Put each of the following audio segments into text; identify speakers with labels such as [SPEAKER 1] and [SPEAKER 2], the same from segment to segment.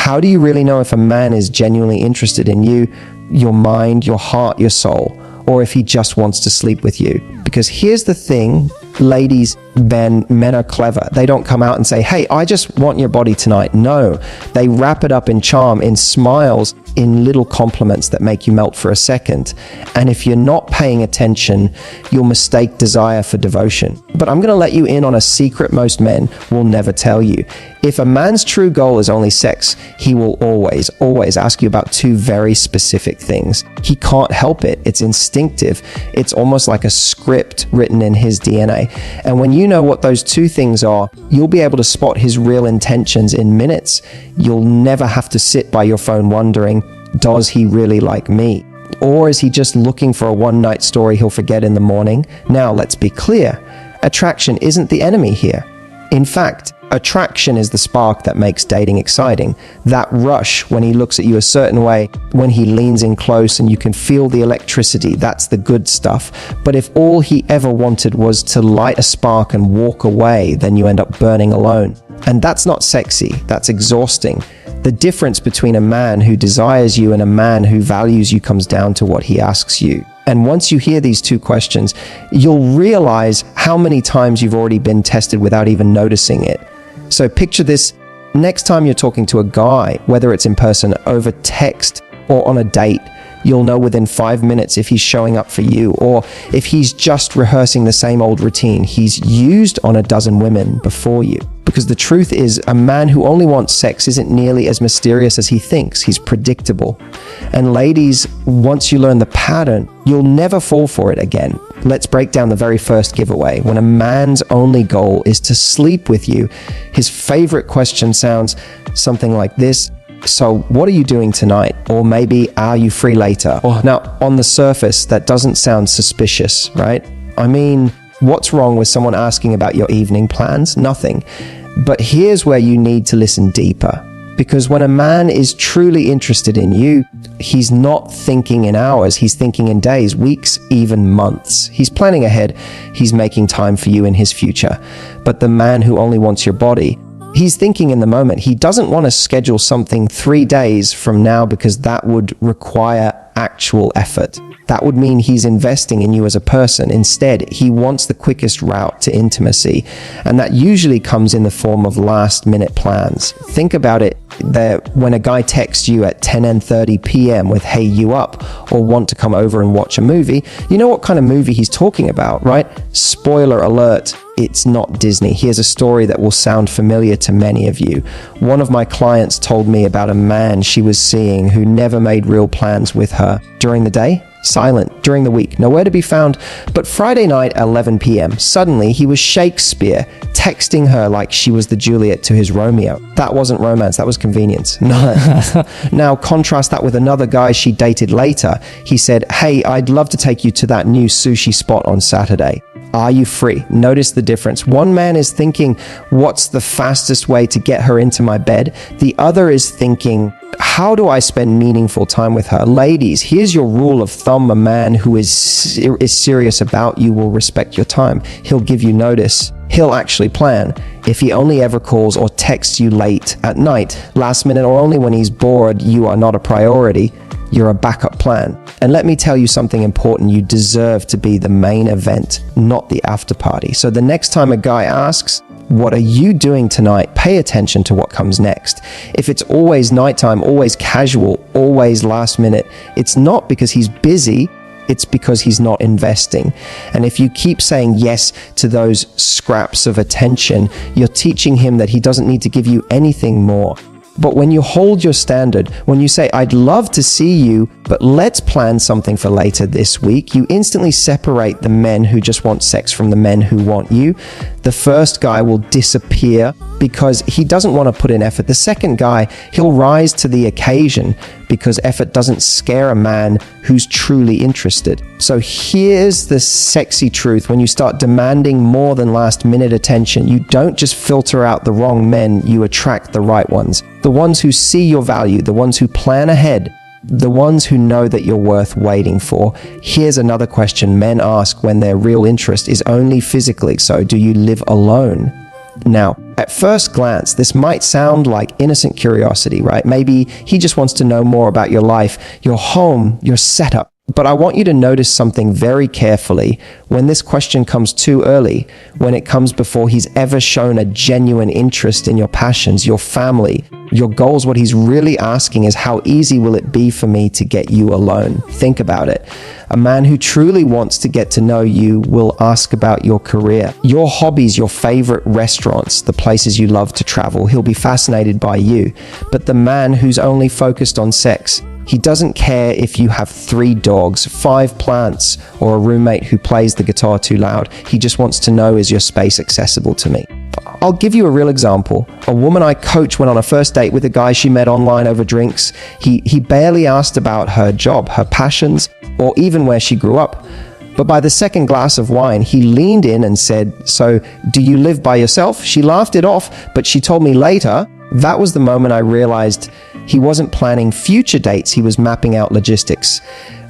[SPEAKER 1] How do you really know if a man is genuinely interested in you, your mind, your heart, your soul, or if he just wants to sleep with you? Because here's the thing, ladies, men are clever. They don't come out and say, hey, I just want your body tonight. No, they wrap it up in charm, in smiles, in little compliments that make you melt for a second. And if you're not paying attention, you'll mistake desire for devotion. But I'm going to let you in on a secret most men will never tell you. If a man's true goal is only sex, he will always ask you about two very specific things. He can't help it. It's instinctive. It's almost like a script written in his DNA. And when you know what those two things are, you'll be able to spot his real intentions in minutes. You'll never have to sit by your phone wondering, does he really like me? Or is he just looking for a one-night story he'll forget in the morning? Now, let's be clear. Attraction isn't the enemy here. In fact, attraction is the spark that makes dating exciting. That rush when he looks at you a certain way, when he leans in close and you can feel the electricity, that's the good stuff. But if all he ever wanted was to light a spark and walk away, then you end up burning alone. And that's not sexy, that's exhausting. The difference between a man who desires you and a man who values you comes down to what he asks you. And once you hear these two questions, you'll realize how many times you've already been tested without even noticing it. So picture this, next time you're talking to a guy, whether it's in person, over text, or on a date, you'll know within 5 minutes if he's showing up for you, or if he's just rehearsing the same old routine he's used on a dozen women before you. Because the truth is, a man who only wants sex isn't nearly as mysterious as he thinks. He's predictable. And ladies, once you learn the pattern, you'll never fall for it again. Let's break down the very first giveaway. When a man's only goal is to sleep with you, his favorite question sounds something like this. So what are you doing tonight? Or maybe, are you free later? Now, on the surface, that doesn't sound suspicious, right? I mean, what's wrong with someone asking about your evening plans? Nothing. But here's where you need to listen deeper. Because when a man is truly interested in you, he's not thinking in hours, he's thinking in days, weeks, even months. He's planning ahead, he's making time for you in his future. But the man who only wants your body, he's thinking in the moment. He doesn't want to schedule something 3 days from now because that would require actual effort. That would mean he's investing in you as a person. Instead, he wants the quickest route to intimacy. And that usually comes in the form of last-minute plans. Think about it, that when a guy texts you at 10:30 p.m. with, hey, you up? Or want to come over and watch a movie, you know what kind of movie he's talking about, right? Spoiler alert, it's not Disney. Here's a story that will sound familiar to many of you. One of my clients told me about a man she was seeing who never made real plans with her. During the day, silent. During the week, nowhere to be found. But Friday night, 11 p.m., suddenly he was Shakespeare, texting her like she was the Juliet to his Romeo. That wasn't romance, that was convenience. Now contrast that with another guy she dated later. He said, hey, I'd love to take you to that new sushi spot on Saturday. Are you free? Notice the difference. One man is thinking, what's the fastest way to get her into my bed? The other is thinking, how do I spend meaningful time with her? Ladies, here's your rule of thumb. A man who is serious about you will respect your time. He'll give you notice. He'll actually plan. If he only ever calls or texts you late at night, last minute, or only when he's bored, you are not a priority. You're a backup plan. And let me tell you something important. You deserve to be the main event, not the after party. So the next time a guy asks, what are you doing tonight? Pay attention to what comes next. If it's always nighttime, always casual, always last minute, it's not because he's busy, it's because he's not investing. And if you keep saying yes to those scraps of attention, you're teaching him that he doesn't need to give you anything more. But when you hold your standard, when you say, I'd love to see you, but let's plan something for later this week, you instantly separate the men who just want sex from the men who want you. The first guy will disappear because he doesn't want to put in effort. The second guy, he'll rise to the occasion because effort doesn't scare a man who's truly interested. So here's the sexy truth. When you start demanding more than last-minute attention, you don't just filter out the wrong men, you attract the right ones. The ones who see your value, the ones who plan ahead, the ones who know that you're worth waiting for. Here's another question men ask when their real interest is only physically. So do you live alone? Now, at first glance, this might sound like innocent curiosity, right? Maybe he just wants to know more about your life, your home, your setup. But I want you to notice something very carefully when this question comes too early, when it comes before he's ever shown a genuine interest in your passions, your family, your goals. What he's really asking is, how easy will it be for me to get you alone? Think about it. A man who truly wants to get to know you will ask about your career, your hobbies, your favorite restaurants, the places you love to travel. He'll be fascinated by you. But the man who's only focused on sex, he doesn't care if you have 3 dogs, 5 plants, or a roommate who plays the guitar too loud. He just wants to know, is your space accessible to me? I'll give you a real example. A woman I coach went on a first date with a guy she met online over drinks. He barely asked about her job, her passions, or even where she grew up. But by the second glass of wine, he leaned in and said, "So, do you live by yourself?" She laughed it off, but she told me later, that was the moment I realized he wasn't planning future dates, he was mapping out logistics.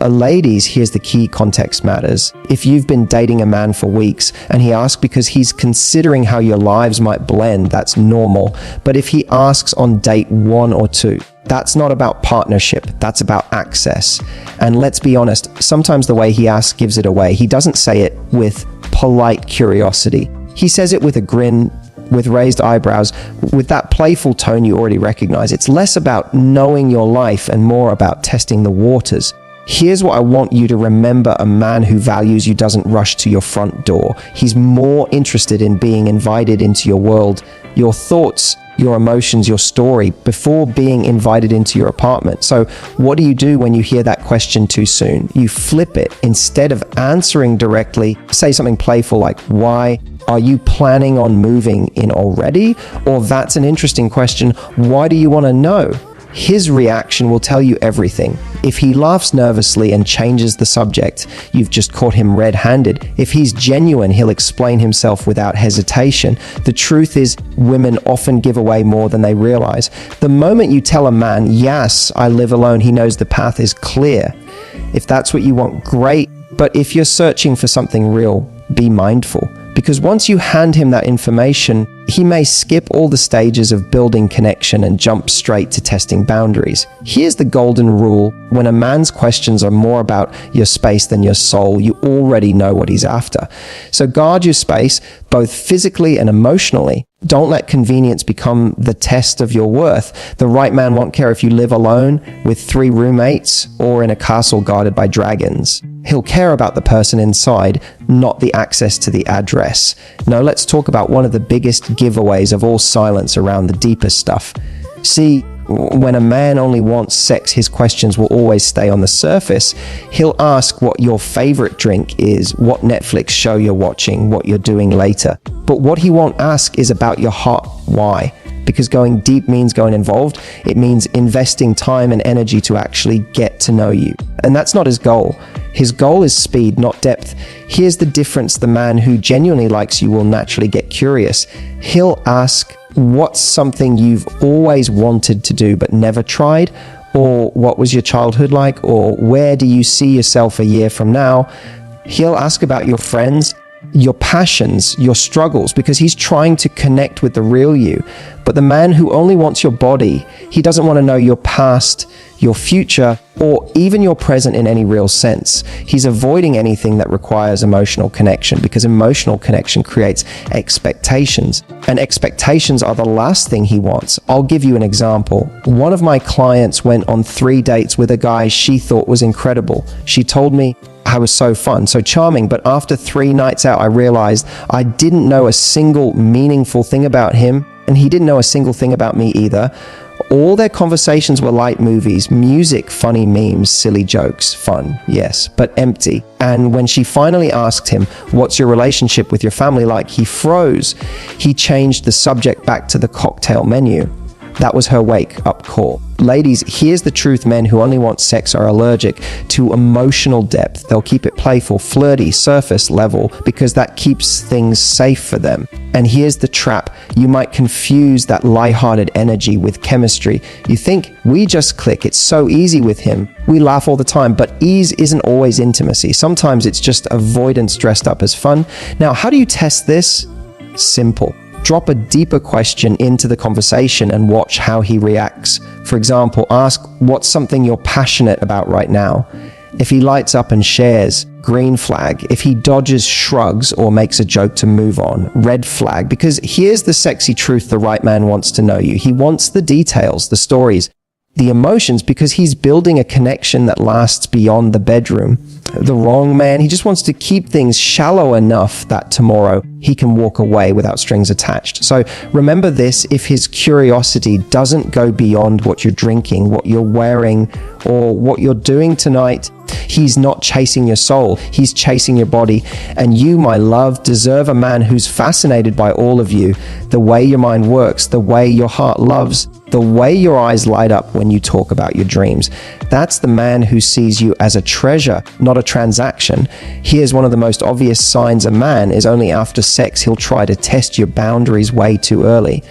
[SPEAKER 1] Ladies, here's the key: context matters. If you've been dating a man for weeks and he asks because he's considering how your lives might blend, that's normal. But if he asks on date 1 or 2, that's not about partnership, that's about access. And let's be honest, sometimes the way he asks gives it away. He doesn't say it with polite curiosity. He says it with a grin, with raised eyebrows, with that playful tone you already recognize. It's less about knowing your life and more about testing the waters. Here's what I want you to remember: a man who values you doesn't rush to your front door. He's more interested in being invited into your world, your thoughts, your emotions, your story, before being invited into your apartment. So what do you do when you hear that question too soon? You flip it. Instead of answering directly, say something playful like, "Why? Are you planning on moving in already?" Or, "That's an interesting question. Why do you want to know?" His reaction will tell you everything. If he laughs nervously and changes the subject, you've just caught him red-handed. If he's genuine, he'll explain himself without hesitation. The truth is, women often give away more than they realize. The moment you tell a man, "Yes, I live alone," he knows the path is clear. If that's what you want, great. But if you're searching for something real, be mindful. Because once you hand him that information, he may skip all the stages of building connection and jump straight to testing boundaries. Here's the golden rule: when a man's questions are more about your space than your soul, you already know what he's after. So guard your space, both physically and emotionally. Don't let convenience become the test of your worth. The right man won't care if you live alone with 3 roommates or in a castle guarded by dragons. He'll care about the person inside, not the access to the address. Now let's talk about one of the biggest giveaways of all silence around the deepest stuff. See, when a man only wants sex, his questions will always stay on the surface. He'll ask what your favorite drink is, what Netflix show you're watching, what you're doing later. But what he won't ask is about your heart. Why? Because going deep means going involved. It means investing time and energy to actually get to know you. And that's not his goal. His goal is speed, not depth. Here's the difference: the man who genuinely likes you will naturally get curious. He'll ask, what's something you've always wanted to do but never tried? Or what was your childhood like? Or where do you see yourself a year from now? He'll ask about your friends, your passions, your struggles, because he's trying to connect with the real you. But the man who only wants your body, he doesn't want to know your past, your future, or even your present in any real sense. He's avoiding anything that requires emotional connection, because emotional connection creates expectations, and expectations are the last thing he wants. I'll give you an example. One of my clients went on 3 dates with a guy she thought was incredible. She told me, "I was so fun, so charming, but after 3 nights out, I realized I didn't know a single meaningful thing about him, and he didn't know a single thing about me either. All their conversations were light movies, music, funny memes, silly jokes, fun, yes, but empty." And when she finally asked him, "What's your relationship with your family like?" he froze. He changed the subject back to the cocktail menu. That was her wake-up call. Ladies, here's the truth: men who only want sex are allergic to emotional depth. They'll keep it playful, flirty, surface level, because that keeps things safe for them. And here's the trap: you might confuse that lighthearted energy with chemistry. You think, we just click, it's so easy with him, we laugh all the time. But ease isn't always intimacy. Sometimes it's just avoidance dressed up as fun. Now, how do you test this? Simple. Drop a deeper question into the conversation and watch how he reacts. For example, ask, what's something you're passionate about right now? If he lights up and shares, green flag. If he dodges, shrugs, or makes a joke to move on, red flag. Because here's the sexy truth the right man wants to know you. He wants the details, the stories, the emotions, because he's building a connection that lasts beyond the bedroom. The wrong man, he just wants to keep things shallow enough that tomorrow he can walk away without strings attached. So remember this, if his curiosity doesn't go beyond what you're drinking, what you're wearing, or what you're doing tonight, he's not chasing your soul, he's chasing your body. And you, my love, deserve a man who's fascinated by all of you, the way your mind works, the way your heart loves, the way your eyes light up when you talk about your dreams. That's the man who sees you as a treasure, not a transaction. Here's one of the most obvious signs a man is only after sex he'll try to test your boundaries way too early.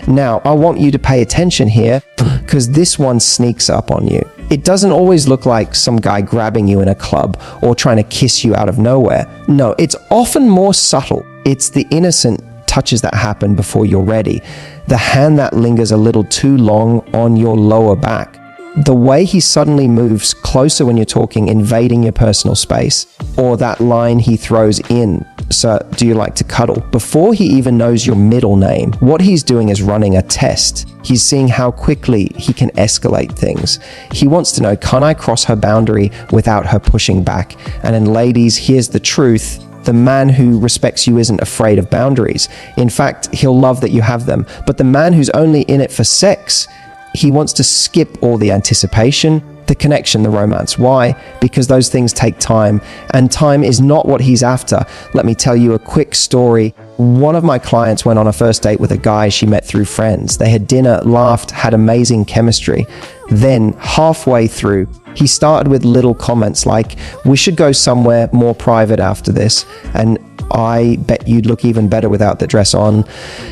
[SPEAKER 1] Now, I want you to pay attention here, because this one sneaks up on you. It doesn't always look like some guy grabbing you in a club or trying to kiss you out of nowhere. No, it's often more subtle. It's the innocent touches that happen before you're ready. The hand that lingers a little too long on your lower back. The way he suddenly moves closer when you're talking, invading your personal space. Or that line he throws in, "So, do you like to cuddle?" before he even knows your middle name. What he's doing is running a test. He's seeing how quickly he can escalate things. He wants to know, can I cross her boundary without her pushing back? And then ladies, here's the truth. The man who respects you isn't afraid of boundaries. In fact, he'll love that you have them. But the man who's only in it for sex, he wants to skip all the anticipation, the connection, the romance. Why? Because those things take time, and time is not what he's after. Let me tell you a quick story. One of my clients went on a first date with a guy she met through friends. They had dinner, laughed, had amazing chemistry. Then, halfway through, he started with little comments like, "We should go somewhere more private after this, and I bet you'd look even better without the dress on."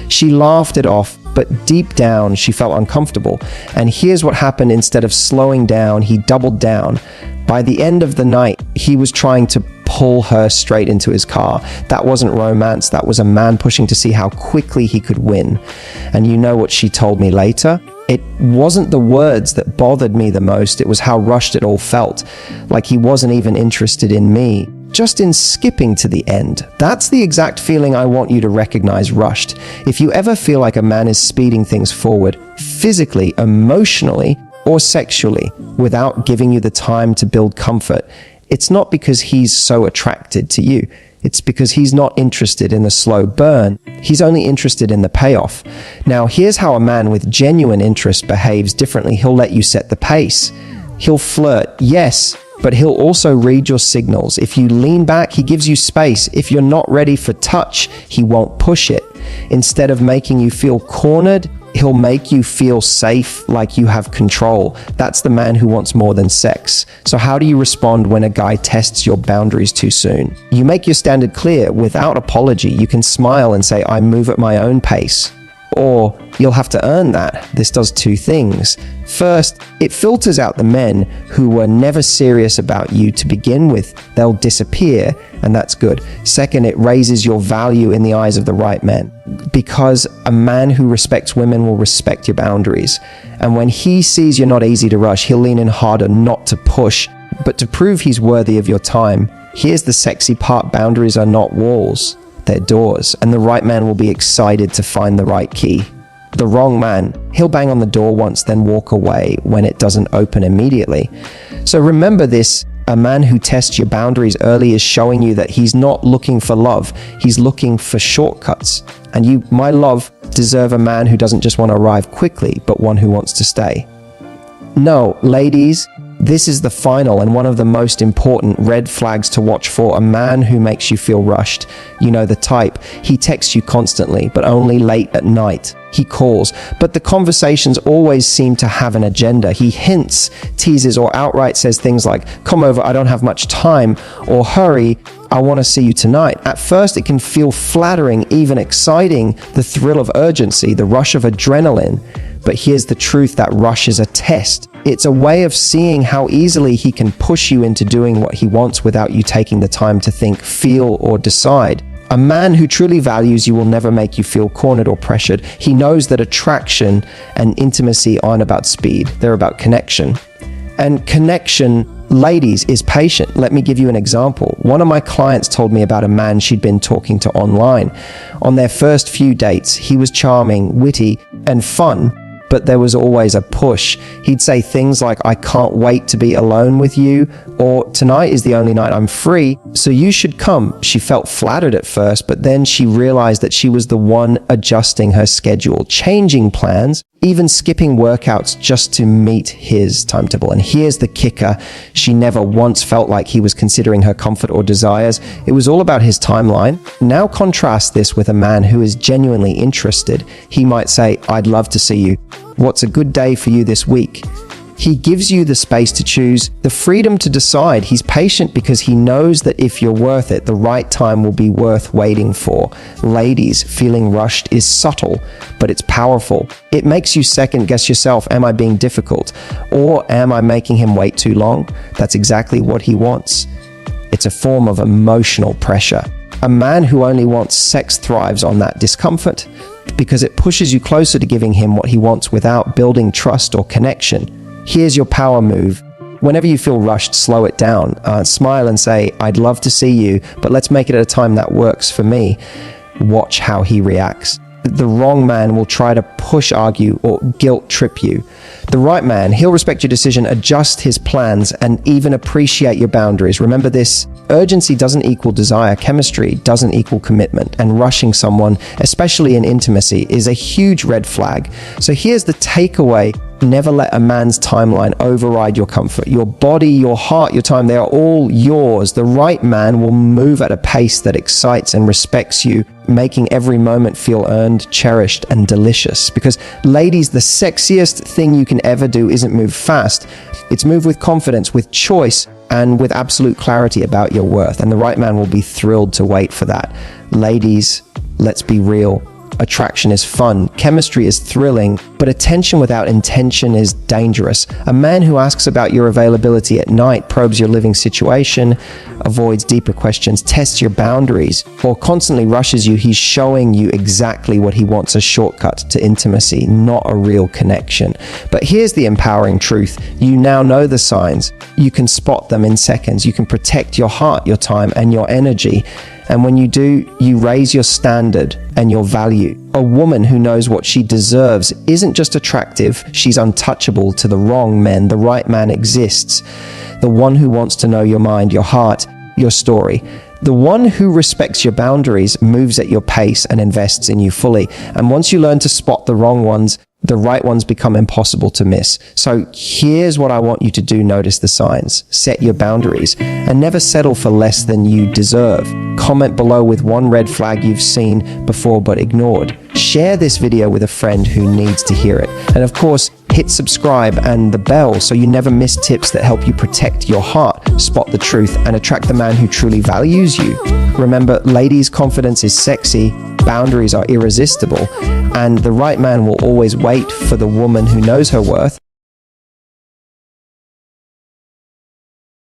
[SPEAKER 1] She laughed it off, but deep down she felt uncomfortable. And here's what happened. Instead of slowing down, he doubled down. By the end of the night, he was trying to pull her straight into his car. That wasn't romance, that was a man pushing to see how quickly he could win. And you know what she told me later? It wasn't the words that bothered me the most, it was how rushed it all felt. Like he wasn't even interested in me, just in skipping to the end. That's the exact feeling I want you to recognize rushed. If you ever feel like a man is speeding things forward, physically, emotionally, or sexually, without giving you the time to build comfort, it's not because he's so attracted to you. It's because he's not interested in the slow burn. He's only interested in the payoff. Now, here's how a man with genuine interest behaves differently. He'll let you set the pace. He'll flirt, yes, but he'll also read your signals. If you lean back, he gives you space. If you're not ready for touch, he won't push it. Instead of making you feel cornered, he'll make you feel safe, like you have control. That's the man who wants more than sex. So how do you respond when a guy tests your boundaries too soon? You make your standard clear without apology. You can smile and say, "I move at my own pace." Or you'll have to earn that. This does two things. First, it filters out the men who were never serious about you to begin with. They'll disappear, and that's good. Second, it raises your value in the eyes of the right men, because a man who respects women will respect your boundaries. And when he sees you're not easy to rush, he'll lean in harder, not to push, but to prove he's worthy of your time. Here's the sexy part: boundaries are not walls. They're doors, and the right man will be excited to find the right key. The wrong man, he'll bang on the door once, then walk away when it doesn't open immediately. So remember this, a man who tests your boundaries early is showing you that he's not looking for love, he's looking for shortcuts. And you, my love, deserve a man who doesn't just want to arrive quickly, but one who wants to stay. No, ladies, this is the final and one of the most important red flags to watch for a man who makes you feel rushed. You know the type. He texts you constantly, but only late at night. He calls, but the conversations always seem to have an agenda. He hints, teases, or outright says things like, "Come over, I don't have much time," or "Hurry, I want to see you tonight." At first, it can feel flattering, even exciting, the thrill of urgency, the rush of adrenaline. But here's the truth, that rush is a test. It's a way of seeing how easily he can push you into doing what he wants without you taking the time to think, feel, or decide. A man who truly values you will never make you feel cornered or pressured. He knows that attraction and intimacy aren't about speed, they're about connection. And connection, ladies, is patient. Let me give you an example. One of my clients told me about a man she'd been talking to online. On their first few dates, he was charming, witty, and fun, but there was always a push. He'd say things like, "I can't wait to be alone with you," or "Tonight is the only night I'm free, so you should come." She felt flattered at first, but then she realized that she was the one adjusting her schedule, changing plans, even skipping workouts just to meet his timetable. And here's the kicker. She never once felt like he was considering her comfort or desires. It was all about his timeline. Now contrast this with a man who is genuinely interested. He might say, "I'd love to see you. What's a good day for you this week?" He gives you the space to choose, the freedom to decide. He's patient because he knows that if you're worth it, the right time will be worth waiting for. Ladies, feeling rushed is subtle, but it's powerful. It makes you second guess yourself. Am I being difficult? Or am I making him wait too long? That's exactly what he wants. It's a form of emotional pressure. A man who only wants sex thrives on that discomfort because it pushes you closer to giving him what he wants without building trust or connection. Here's your power move. Whenever you feel rushed, slow it down. Smile and say, "I'd love to see you, but let's make it at a time that works for me." Watch how he reacts. The wrong man will try to push, argue, or guilt trip you. The right man, he'll respect your decision, adjust his plans, and even appreciate your boundaries. Remember this, urgency doesn't equal desire, chemistry doesn't equal commitment, and rushing someone, especially in intimacy, is a huge red flag. So here's the takeaway. Never let a man's timeline override your comfort. Your body, your heart, your time, they are all yours. The right man will move at a pace that excites and respects you, making every moment feel earned, cherished, and delicious. Because ladies, the sexiest thing you can ever do isn't move fast. It's move with confidence, with choice, and with absolute clarity about your worth. And the right man will be thrilled to wait for that. Ladies, let's be real. Attraction is fun, chemistry is thrilling, but attention without intention is dangerous. A man who asks about your availability at night, probes your living situation, avoids deeper questions, tests your boundaries, or constantly rushes you, he's showing you exactly what he wants, a shortcut to intimacy, not a real connection. But here's the empowering truth. You now know the signs. You can spot them in seconds. You can protect your heart, your time, and your energy. And when you do, you raise your standard and your value. A woman who knows what she deserves isn't just attractive, she's untouchable to the wrong men. The right man exists. The one who wants to know your mind, your heart, your story. The one who respects your boundaries, moves at your pace, and invests in you fully. And once you learn to spot the wrong ones, the right ones become impossible to miss. So here's what I want you to do. Notice the signs, set your boundaries, and never settle for less than you deserve. Comment below with one red flag you've seen before but ignored. Share this video with a friend who needs to hear it. And of course, hit subscribe and the bell so you never miss tips that help you protect your heart, spot the truth, and attract the man who truly values you. Remember, ladies, confidence is sexy, boundaries are irresistible, and the right man will always wait for the woman who knows her worth.